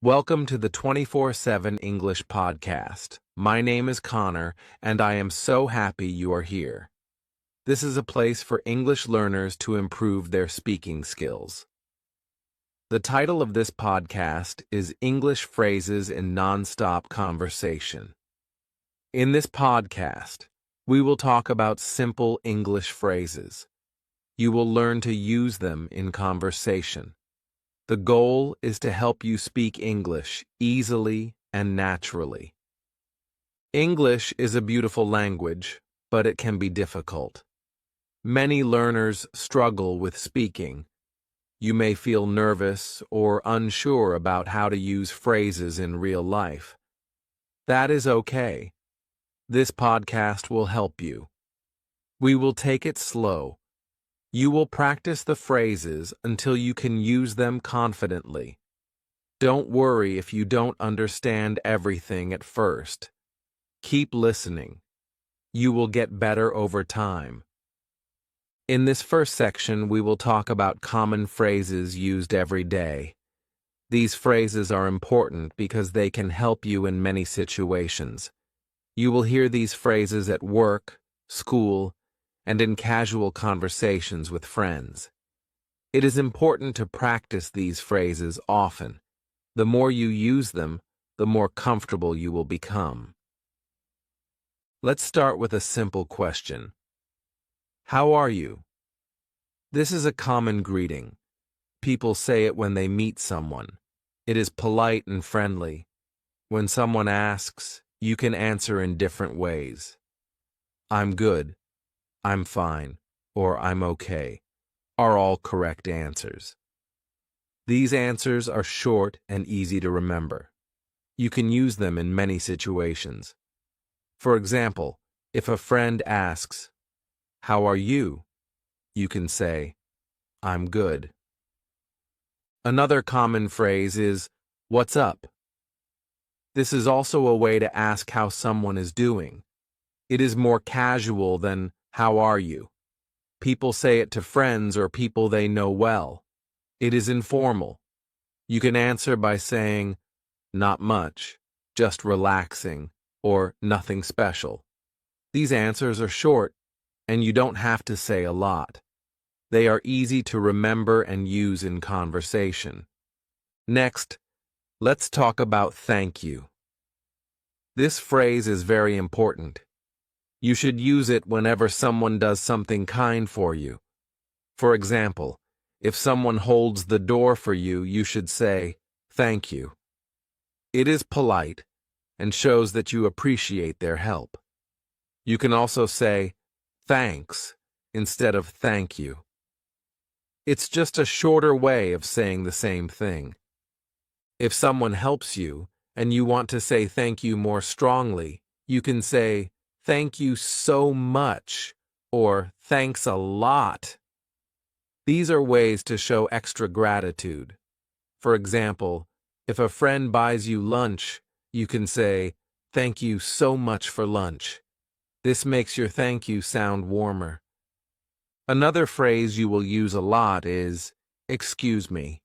Welcome to the 24/7 English podcast. My name is Connor, and I am so happy you are here. This is a place for English learners to improve their speaking skills. The title of this podcast is English Phrases in Nonstop Conversation. In this podcast, we will talk about simple English phrases. You will learn to use them in conversation. The goal is to help you speak English easily and naturally. English is a beautiful language, but it can be difficult. Many learners struggle with speaking. You may feel nervous or unsure about how to use phrases in real life. That is okay. This podcast will help you. We will take it slow. You will practice the phrases until you can use them confidently. Don't worry if you don't understand everything at first. Keep listening. You will get better over time. In this first section, we will talk about common phrases used every day. These phrases are important because they can help you in many situations. You will hear these phrases at work, school, and in casual conversations with friends. It is important to practice these phrases often. The more you use them, the more comfortable you will become. Let's start with a simple question. How are you? This is a common greeting. People say it when they meet someone. It is polite and friendly. When someone asks, you can answer in different ways. I'm good. I'm fine, or I'm okay, are all correct answers. These answers are short and easy to remember. You can use them in many situations. For example, if a friend asks, "How are you?" you can say, "I'm good." Another common phrase is, "What's up?" This is also a way to ask how someone is doing. It is more casual than, "How are you?" People say it to friends or people they know well. It is informal. You can answer by saying, "Not much, just relaxing," or "Nothing special." These answers are short, and you don't have to say a lot. They are easy to remember and use in conversation. Next, let's talk about thank you. This phrase is very important. You should use it whenever someone does something kind for you. For example, if someone holds the door for you, you should say, "Thank you." It is polite and shows that you appreciate their help. You can also say, "Thanks," instead of "thank you." It's just a shorter way of saying the same thing. If someone helps you and you want to say thank you more strongly, you can say, "Thank you so much," or "Thanks a lot." These are ways to show extra gratitude. For example, if a friend buys you lunch, you can say, "Thank you so much for lunch." This makes your thank you sound warmer. Another phrase you will use a lot is, "Excuse me."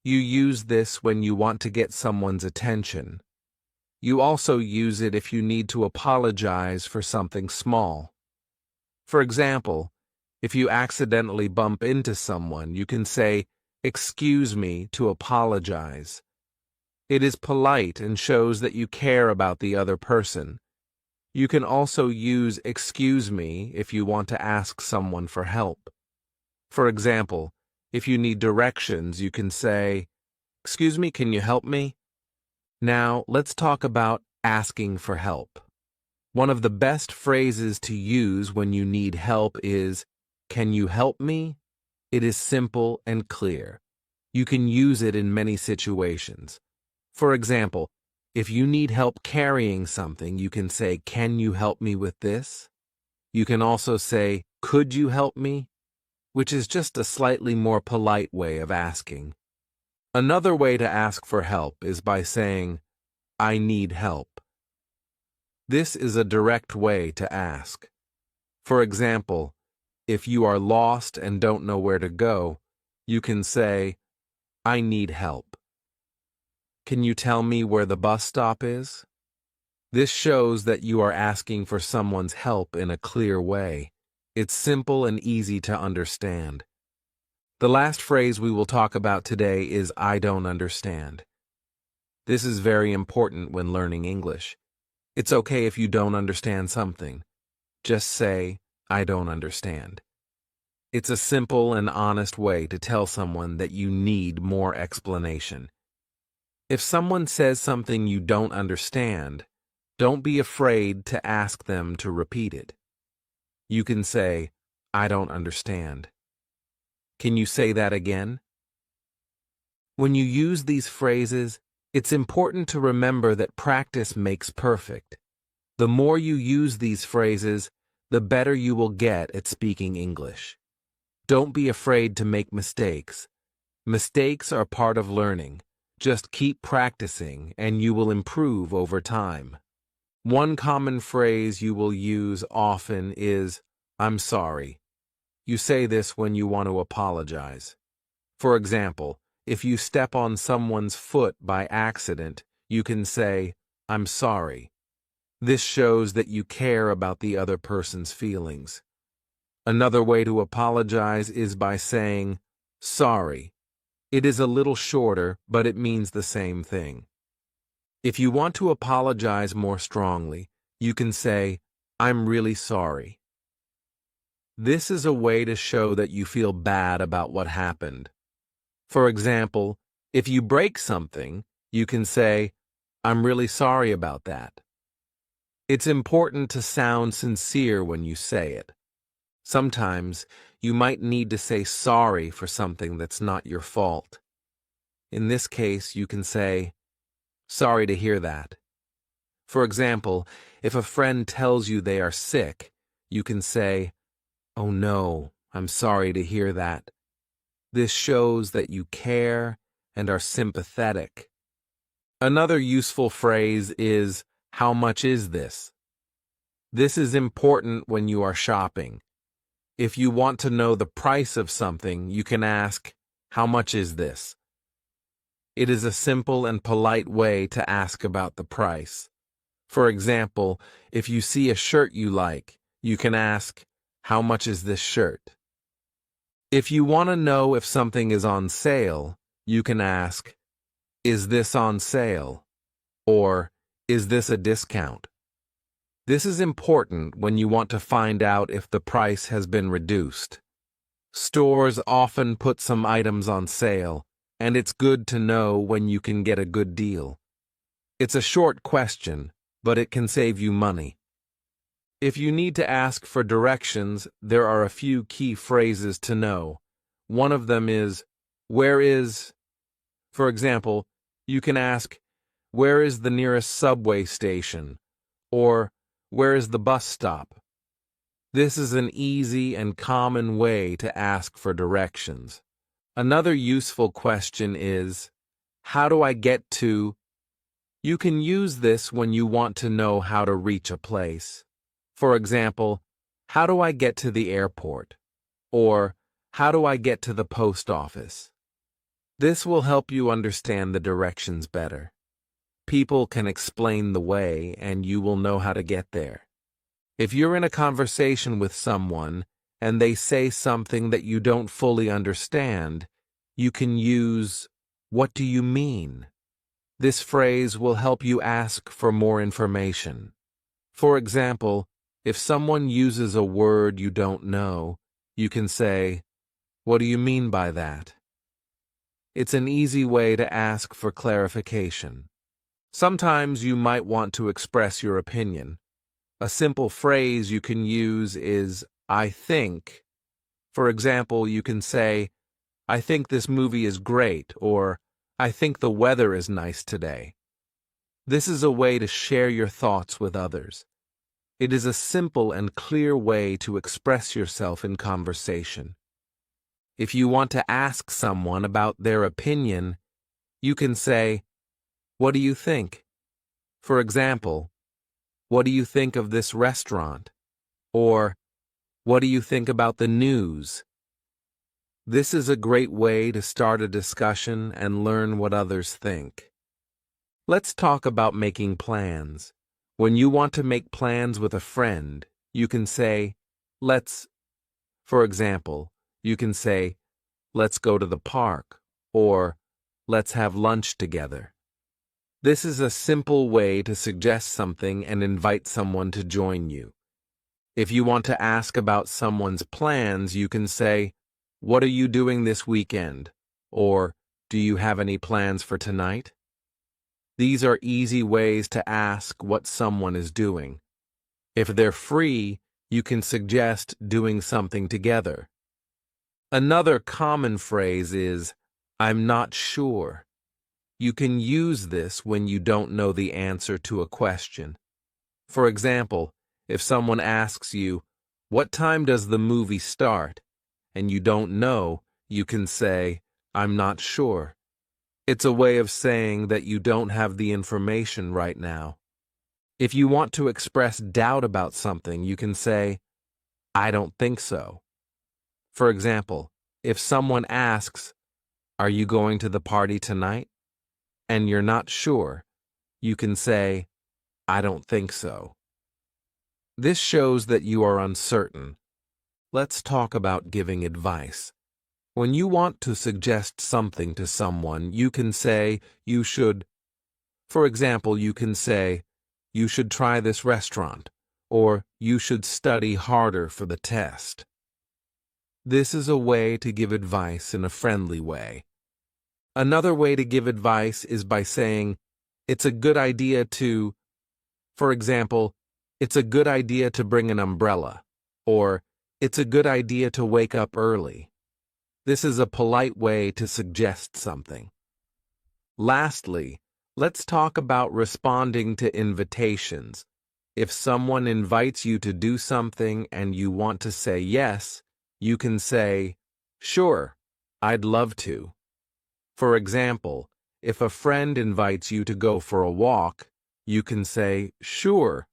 You use this when you want to get someone's attention. You also use it if you need to apologize for something small. For example, if you accidentally bump into someone, you can say, "Excuse me," to apologize. It is polite and shows that you care about the other person. You can also use "excuse me" if you want to ask someone for help. For example, if you need directions, you can say, "Excuse me, can you help me?" Now, let's talk about asking for help. One of the best phrases to use when you need help is, "Can you help me?" It is simple and clear. You can use it in many situations. For example, if you need help carrying something, you can say, "Can you help me with this?" You can also say, "Could you help me?" which is just a slightly more polite way of asking. Another way to ask for help is by saying, "I need help." This is a direct way to ask. For example, if you are lost and don't know where to go, you can say, "I need help." Can you tell me where the bus stop is? This shows that you are asking for someone's help in a clear way. It's simple and easy to understand. The last phrase we will talk about today is I don't understand. This is very important when learning English. It's okay if you don't understand something. Just say, I don't understand. It's a simple and honest way to tell someone that you need more explanation. If someone says something you don't understand, don't be afraid to ask them to repeat it. You can say, I don't understand. Can you say that again? When you use these phrases, it's important to remember that practice makes perfect. The more you use these phrases, the better you will get at speaking English. Don't be afraid to make mistakes. Mistakes are part of learning. Just keep practicing and you will improve over time. One common phrase you will use often is, I'm sorry. You say this when you want to apologize. For example, if you step on someone's foot by accident, you can say, I'm sorry. This shows that you care about the other person's feelings. Another way to apologize is by saying, sorry. It is a little shorter, but it means the same thing. If you want to apologize more strongly, you can say, I'm really sorry. This is a way to show that you feel bad about what happened. For example, if you break something, you can say, I'm really sorry about that. It's important to sound sincere when you say it. Sometimes, you might need to say sorry for something that's not your fault. In this case, you can say, sorry to hear that. For example, if a friend tells you they are sick, you can say, oh no, I'm sorry to hear that. This shows that you care and are sympathetic. Another useful phrase is, how much is this? This is important when you are shopping. If you want to know the price of something, you can ask, how much is this? It is a simple and polite way to ask about the price. For example, if you see a shirt you like, you can ask, how much is this shirt? If you want to know if something is on sale, you can ask, is this on sale? Or, is this a discount? This is important when you want to find out if the price has been reduced. Stores often put some items on sale, and it's good to know when you can get a good deal. It's a short question, but it can save you money. If you need to ask for directions, there are a few key phrases to know. One of them is, where is? For example, you can ask, where is the nearest subway station? Or, where is the bus stop? This is an easy and common way to ask for directions. Another useful question is, how do I get to? You can use this when you want to know how to reach a place. For example, how do I get to the airport? Or, how do I get to the post office? This will help you understand the directions better. People can explain the way, and you will know how to get there. If you're in a conversation with someone, and they say something that you don't fully understand, you can use, what do you mean? This phrase will help you ask for more information. For example, if someone uses a word you don't know, you can say, what do you mean by that? It's an easy way to ask for clarification. Sometimes you might want to express your opinion. A simple phrase you can use is, I think. For example, you can say, I think this movie is great, or I think the weather is nice today. This is a way to share your thoughts with others. It is a simple and clear way to express yourself in conversation. If you want to ask someone about their opinion, you can say, what do you think? For example, what do you think of this restaurant? Or, what do you think about the news? This is a great way to start a discussion and learn what others think. Let's talk about making plans. When you want to make plans with a friend, you can say, let's, for example, you can say, let's go to the park, or let's have lunch together. This is a simple way to suggest something and invite someone to join you. If you want to ask about someone's plans, you can say, what are you doing this weekend? Or, do you have any plans for tonight? These are easy ways to ask what someone is doing. If they're free, you can suggest doing something together. Another common phrase is, I'm not sure. You can use this when you don't know the answer to a question. For example, if someone asks you, what time does the movie start? And you don't know, you can say, I'm not sure. It's a way of saying that you don't have the information right now. If you want to express doubt about something, you can say, I don't think so. For example, if someone asks, are you going to the party tonight? And you're not sure, you can say, I don't think so. This shows that you are uncertain. Let's talk about giving advice. When you want to suggest something to someone, you can say, you should. For example, you can say, you should try this restaurant, or you should study harder for the test. This is a way to give advice in a friendly way. Another way to give advice is by saying, it's a good idea to, for example, it's a good idea to bring an umbrella, or it's a good idea to wake up early. This is a polite way to suggest something. Lastly, let's talk about responding to invitations. If someone invites you to do something and you want to say yes, you can say, sure, I'd love to. For example, if a friend invites you to go for a walk, you can say, sure,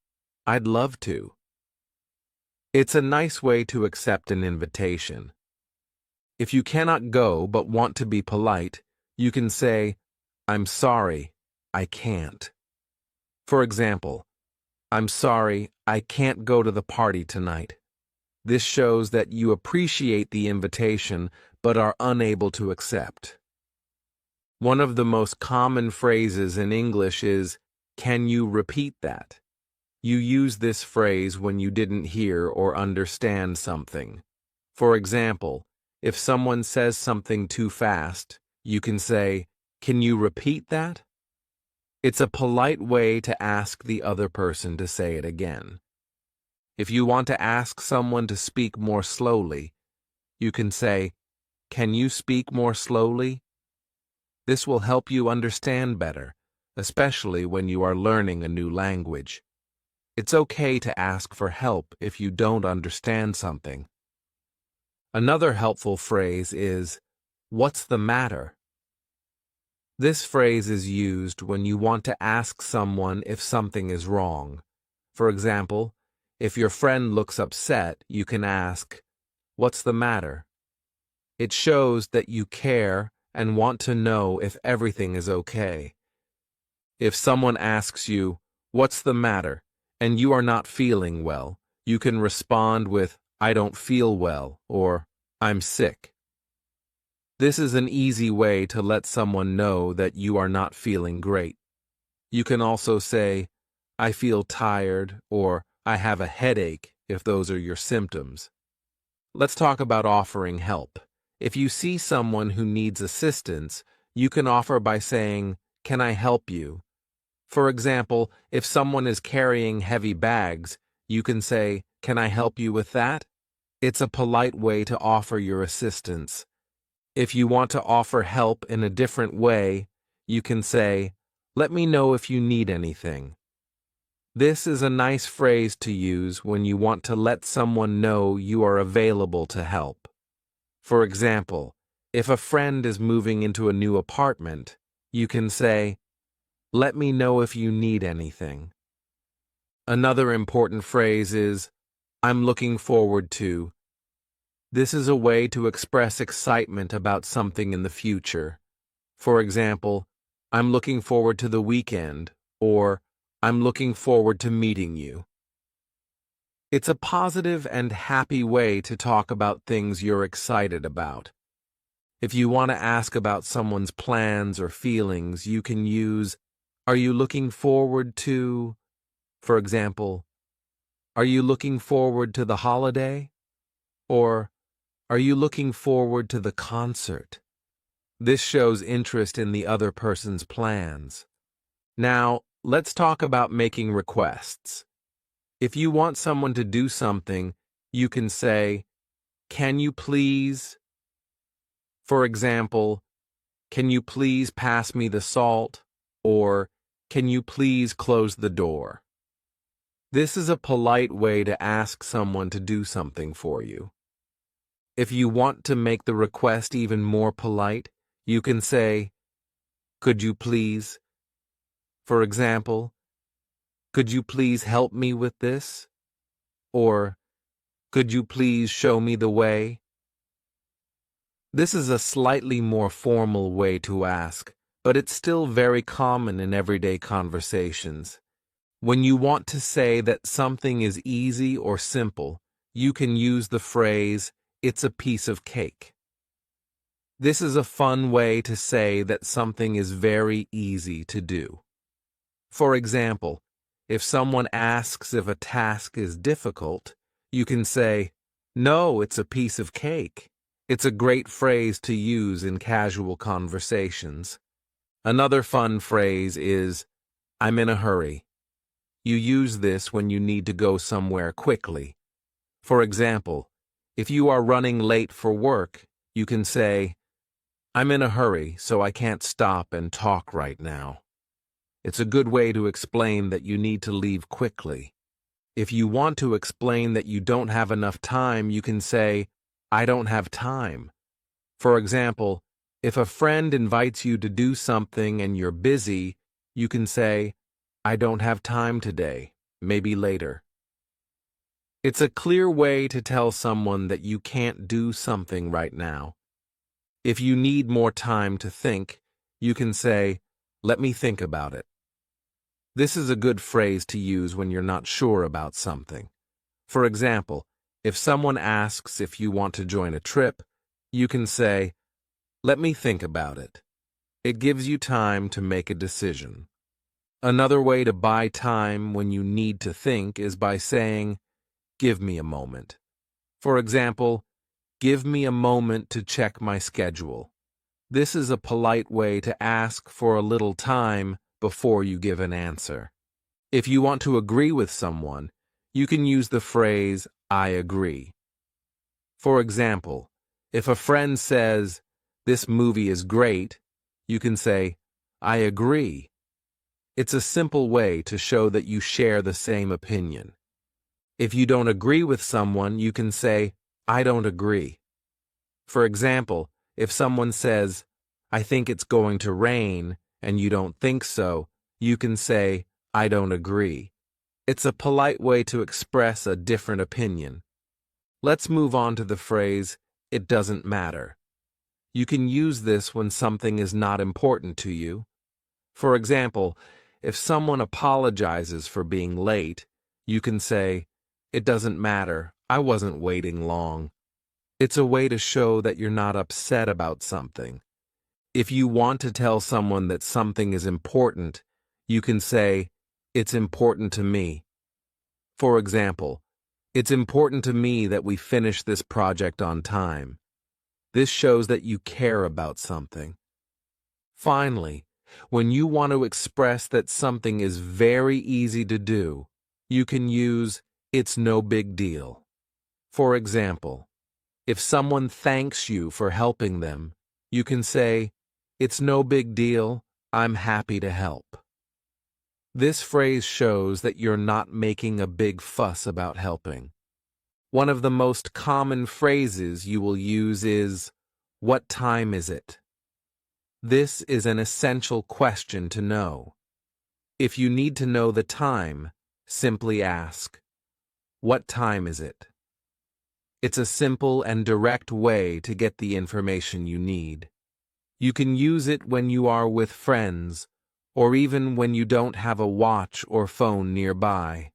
I'd love to. It's a nice way to accept an invitation. If you cannot go but want to be polite, you can say, I'm sorry, I can't. For example, I'm sorry, I can't go to the party tonight. This shows that you appreciate the invitation but are unable to accept. One of the most common phrases in English is, can you repeat that? You use this phrase when you didn't hear or understand something. For example, if someone says something too fast, you can say, can you repeat that? It's a polite way to ask the other person to say it again. If you want to ask someone to speak more slowly, you can say, can you speak more slowly? This will help you understand better, especially when you are learning a new language. It's okay to ask for help if you don't understand something. Another helpful phrase is, what's the matter? This phrase is used when you want to ask someone if something is wrong. For example, if your friend looks upset, you can ask, what's the matter? It shows that you care and want to know if everything is okay. If someone asks you, what's the matter, and you are not feeling well, you can respond with, I don't feel well, or I'm sick. This is an easy way to let someone know that you are not feeling great. You can also say, I feel tired, or I have a headache, if those are your symptoms. Let's talk about offering help. If you see someone who needs assistance, you can offer by saying, can I help you? For example, if someone is carrying heavy bags, you can say, can I help you with that? It's a polite way to offer your assistance. If you want to offer help in a different way, you can say, let me know if you need anything. This is a nice phrase to use when you want to let someone know you are available to help. For example, if a friend is moving into a new apartment, you can say, let me know if you need anything. Another important phrase is, I'm looking forward to. This is a way to express excitement about something in the future. For example, I'm looking forward to the weekend, or I'm looking forward to meeting you. It's a positive and happy way to talk about things you're excited about. If you want to ask about someone's plans or feelings, you can use, "Are you looking forward to," for example, "Are you looking forward to the holiday?" Or, "Are you looking forward to the concert?" This shows interest in the other person's plans. Now, let's talk about making requests. If you want someone to do something, you can say, "Can you please?" For example, "Can you please pass me the salt?" Or, "Can you please close the door?" This is a polite way to ask someone to do something for you. If you want to make the request even more polite, you can say, "Could you please?" For example, "Could you please help me with this?" Or, "Could you please show me the way?" This is a slightly more formal way to ask, but it's still very common in everyday conversations. When you want to say that something is easy or simple, you can use the phrase, "It's a piece of cake." This is a fun way to say that something is very easy to do. For example, if someone asks if a task is difficult, you can say, "No, it's a piece of cake." It's a great phrase to use in casual conversations. Another fun phrase is, "I'm in a hurry." You use this when you need to go somewhere quickly. For example, if you are running late for work, you can say, "I'm in a hurry, so I can't stop and talk right now." It's a good way to explain that you need to leave quickly. If you want to explain that you don't have enough time, you can say, "I don't have time." For example, if a friend invites you to do something and you're busy, you can say, "I don't have time today, maybe later." It's a clear way to tell someone that you can't do something right now. If you need more time to think, you can say, "Let me think about it." This is a good phrase to use when you're not sure about something. For example, if someone asks if you want to join a trip, you can say, "Let me think about it." It gives you time to make a decision. Another way to buy time when you need to think is by saying, "Give me a moment." For example, "Give me a moment to check my schedule." This is a polite way to ask for a little time before you give an answer. If you want to agree with someone, you can use the phrase, "I agree." For example, if a friend says, "This movie is great," you can say, "I agree." It's a simple way to show that you share the same opinion. If you don't agree with someone, you can say, "I don't agree." For example, if someone says, "I think it's going to rain," and you don't think so, you can say, "I don't agree." It's a polite way to express a different opinion. Let's move on to the phrase, "It doesn't matter." You can use this when something is not important to you. For example, if someone apologizes for being late, you can say, "It doesn't matter, I wasn't waiting long." It's a way to show that you're not upset about something. If you want to tell someone that something is important, you can say, "It's important to me." For example, "It's important to me that we finish this project on time." This shows that you care about something. Finally, when you want to express that something is very easy to do, you can use, "It's no big deal." For example, if someone thanks you for helping them, you can say, "It's no big deal, I'm happy to help." This phrase shows that you're not making a big fuss about helping. One of the most common phrases you will use is, "What time is it?" This is an essential question to know. If you need to know the time, simply ask, "What time is it?" It's a simple and direct way to get the information you need. You can use it when you are with friends, or even when you don't have a watch or phone nearby.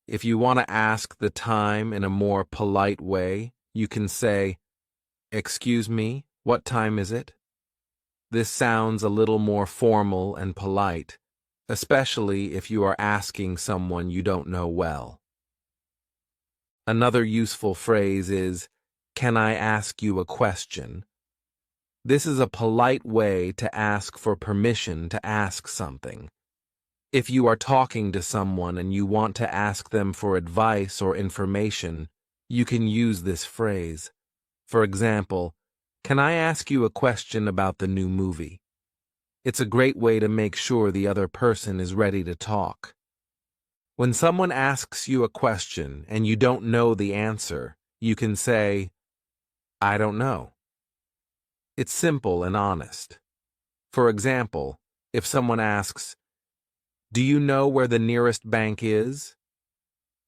If you want to ask the time in a more polite way, you can say, "Excuse me, what time is it?" This sounds a little more formal and polite, especially if you are asking someone you don't know well. Another useful phrase is, "Can I ask you a question?" This is a polite way to ask for permission to ask something. If you are talking to someone and you want to ask them for advice or information, you can use this phrase. For example, "Can I ask you a question about the new movie?" It's a great way to make sure the other person is ready to talk. When someone asks you a question and you don't know the answer, you can say, "I don't know." It's simple and honest. For example, if someone asks, "Do you know where the nearest bank is?"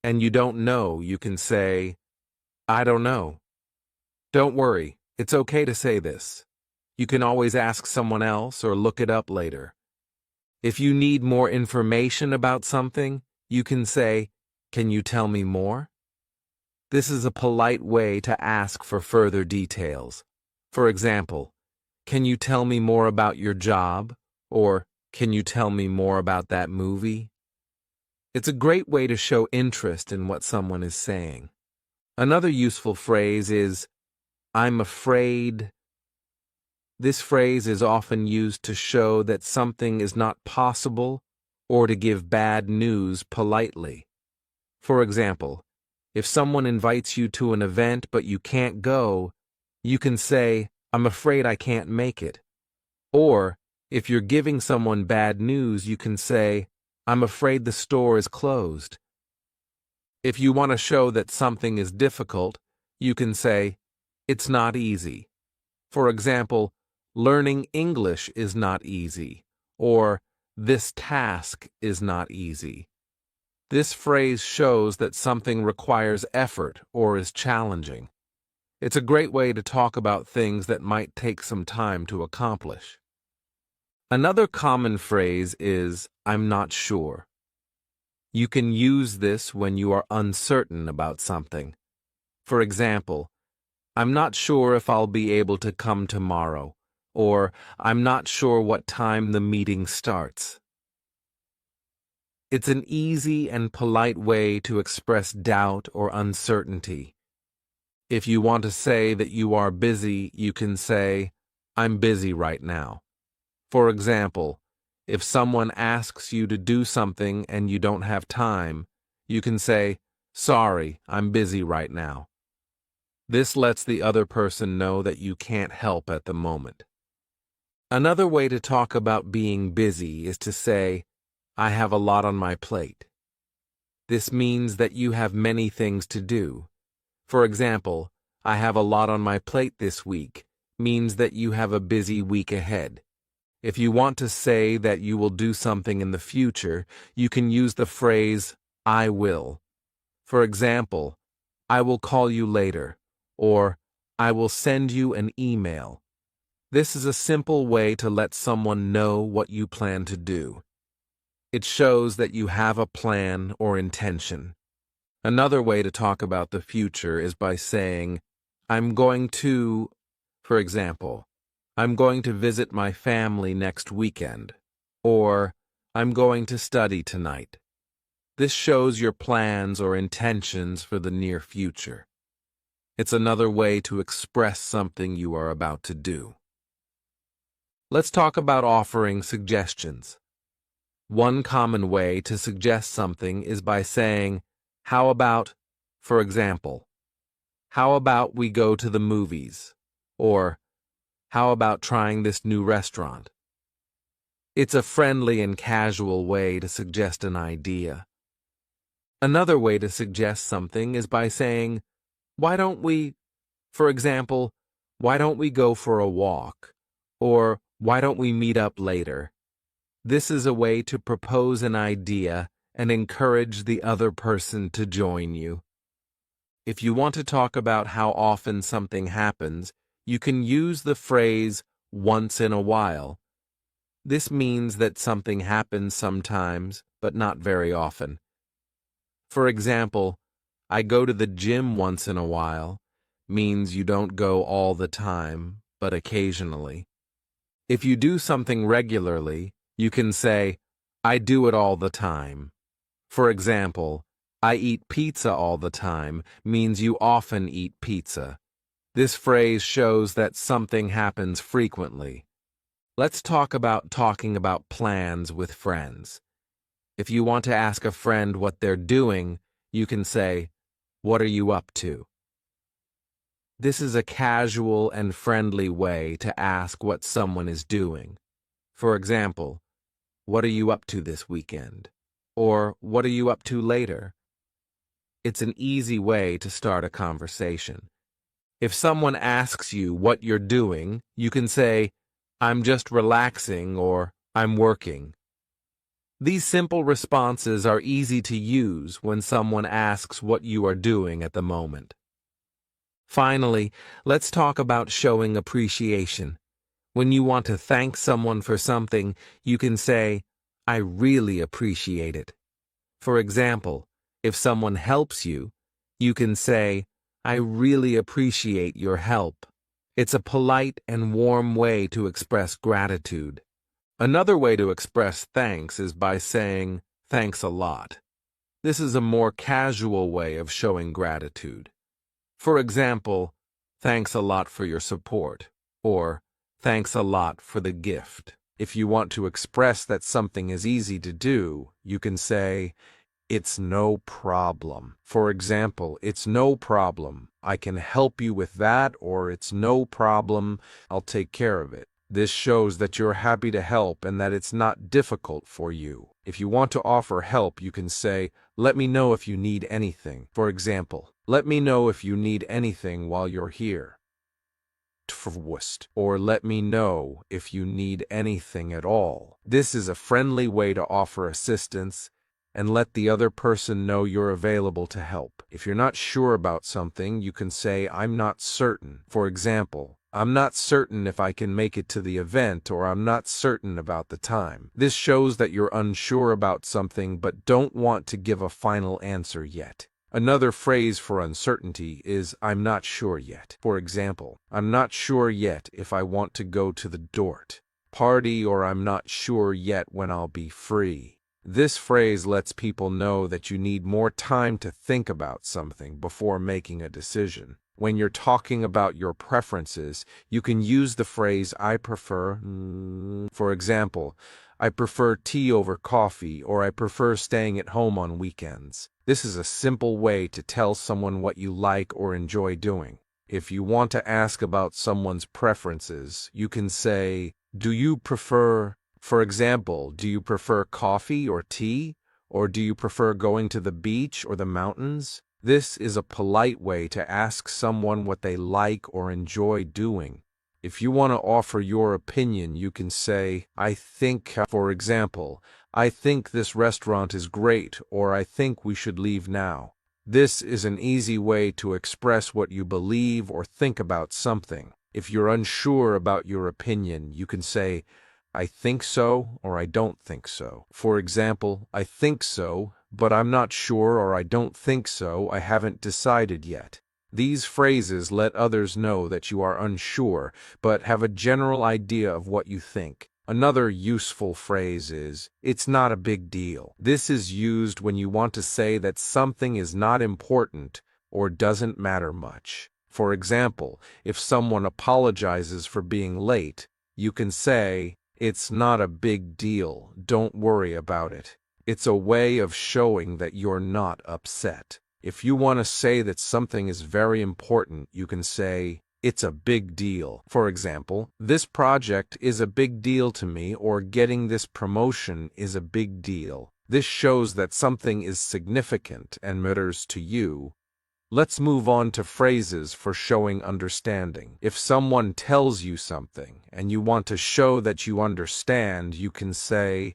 and you don't know, you can say, "I don't know." Don't worry, it's okay to say this. You can always ask someone else or look it up later. If you need more information about something, you can say, "Can you tell me more?" This is a polite way to ask for further details. For example, "Can you tell me more about your job?" or "Can you tell me more about that movie?" It's a great way to show interest in what someone is saying. Another useful phrase is, "I'm afraid." This phrase is often used to show that something is not possible or to give bad news politely. For example, if someone invites you to an event but you can't go, you can say, "I'm afraid I can't make it." Or, if you're giving someone bad news, you can say, "I'm afraid the store is closed." If you want to show that something is difficult, you can say, "It's not easy." For example, "Learning English is not easy," or "This task is not easy." This phrase shows that something requires effort or is challenging. It's a great way to talk about things that might take some time to accomplish. Another common phrase is, "I'm not sure." You can use this when you are uncertain about something. For example, "I'm not sure if I'll be able to come tomorrow," or "I'm not sure what time the meeting starts." It's an easy and polite way to express doubt or uncertainty. If you want to say that you are busy, you can say, "I'm busy right now." For example, if someone asks you to do something and you don't have time, you can say, "Sorry, I'm busy right now." This lets the other person know that you can't help at the moment. Another way to talk about being busy is to say, "I have a lot on my plate." This means that you have many things to do. For example, "I have a lot on my plate this week," means that you have a busy week ahead. If you want to say that you will do something in the future, you can use the phrase, "I will." For example, "I will call you later," or "I will send you an email." This is a simple way to let someone know what you plan to do. It shows that you have a plan or intention. Another way to talk about the future is by saying, "I'm going to," for example, "I'm going to visit my family next weekend," or "I'm going to study tonight." This shows your plans or intentions for the near future. It's another way to express something you are about to do. Let's talk about offering suggestions. One common way to suggest something is by saying, "How about," for example, "How about we go to the movies?" or "How about trying this new restaurant?" It's a friendly and casual way to suggest an idea. Another way to suggest something is by saying, "Why don't we," for example, "Why don't we go for a walk?" or "Why don't we meet up later?" This is a way to propose an idea and encourage the other person to join you. If you want to talk about how often something happens, you can use the phrase, once in a while. This means that something happens sometimes, but not very often. For example, I go to the gym once in a while means you don't go all the time, but occasionally. If you do something regularly, you can say, I do it all the time. For example, I eat pizza all the time means you often eat pizza. This phrase shows that something happens frequently. Let's talk about talking about plans with friends. If you want to ask a friend what they're doing, you can say, what are you up to? This is a casual and friendly way to ask what someone is doing. For example, what are you up to this weekend? Or what are you up to later? It's an easy way to start a conversation. If someone asks you what you're doing, you can say, I'm just relaxing or I'm working. These simple responses are easy to use when someone asks what you are doing at the moment. Finally, let's talk about showing appreciation. When you want to thank someone for something, you can say, I really appreciate it. For example, if someone helps you, you can say, I really appreciate your help. It's a polite and warm way to express gratitude. Another way to express thanks is by saying, thanks a lot. This is a more casual way of showing gratitude. For example, thanks a lot for your support, or thanks a lot for the gift. If you want to express that something is easy to do, you can say, it's no problem. For example, it's no problem. I can help you with that, or it's no problem. I'll take care of it. This shows that you're happy to help and that it's not difficult for you. If you want to offer help, you can say, let me know if you need anything. For example, let me know if you need anything while you're here. Or let me know if you need anything at all. This is a friendly way to offer assistance and let the other person know you're available to help. If you're not sure about something, you can say, I'm not certain. For example, I'm not certain if I can make it to the event, or I'm not certain about the time. This shows that you're unsure about something but don't want to give a final answer yet. Another phrase for uncertainty is, I'm not sure yet. For example, I'm not sure yet if I want to go to the Dort party, or I'm not sure yet when I'll be free. This phrase lets people know that you need more time to think about something before making a decision. When you're talking about your preferences, you can use the phrase, I prefer. For example, I prefer tea over coffee, or I prefer staying at home on weekends. This is a simple way to tell someone what you like or enjoy doing. If you want to ask about someone's preferences, you can say, do you prefer, for example, do you prefer coffee or tea? Or do you prefer going to the beach or the mountains? This is a polite way to ask someone what they like or enjoy doing. If you want to offer your opinion, you can say, I think, for example, I think this restaurant is great, or I think we should leave now. This is an easy way to express what you believe or think about something. If you're unsure about your opinion, you can say, I think so, or I don't think so. For example, I think so, but I'm not sure, or I don't think so, I haven't decided yet. These phrases let others know that you are unsure, but have a general idea of what you think. Another useful phrase is, it's not a big deal. This is used when you want to say that something is not important or doesn't matter much. For example, if someone apologizes for being late, you can say, it's not a big deal, don't worry about it. It's a way of showing that you're not upset. If you want to say that something is very important, you can say, it's a big deal. For example, this project is a big deal to me, or getting this promotion is a big deal. This shows that something is significant and matters to you. Let's move on to phrases for showing understanding. If someone tells you something and you want to show that you understand, you can say,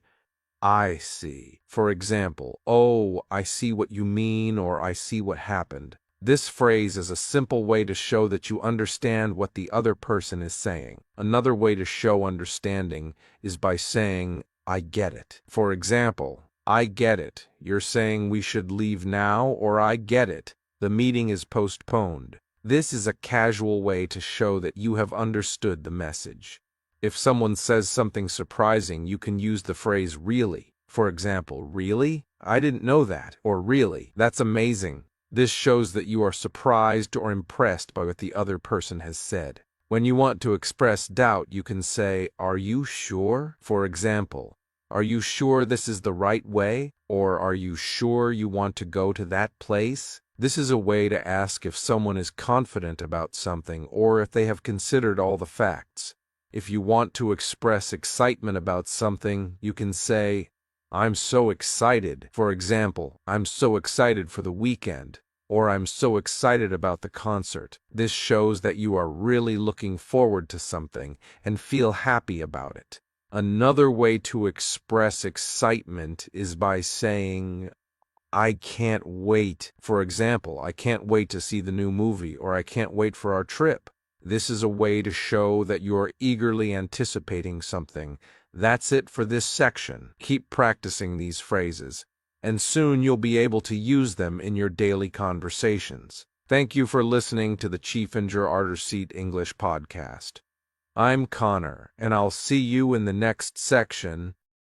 I see. For example, oh, I see what you mean, or I see what happened. This phrase is a simple way to show that you understand what the other person is saying. Another way to show understanding is by saying, I get it. For example, I get it. You're saying we should leave now, or I get it. The meeting is postponed. This is a casual way to show that you have understood the message. If someone says something surprising, you can use the phrase really. For example, really? I didn't know that. Or really? That's amazing. This shows that you are surprised or impressed by what the other person has said. When you want to express doubt, you can say, are you sure? For example, are you sure this is the right way? Or are you sure you want to go to that place? This is a way to ask if someone is confident about something or if they have considered all the facts. If you want to express excitement about something, you can say, I'm so excited. For example, I'm so excited for the weekend, or I'm so excited about the concert. This shows that you are really looking forward to something and feel happy about it. Another way to express excitement is by saying, I can't wait. For example, I can't wait to see the new movie, or I can't wait for our trip. This is a way to show that you are eagerly anticipating something. That's it for this section. Keep practicing these phrases, and soon you'll be able to use them in your daily conversations. Thank you for listening to the Chief and Your Arter Seat English podcast. I'm Connor, and I'll see you in the next section.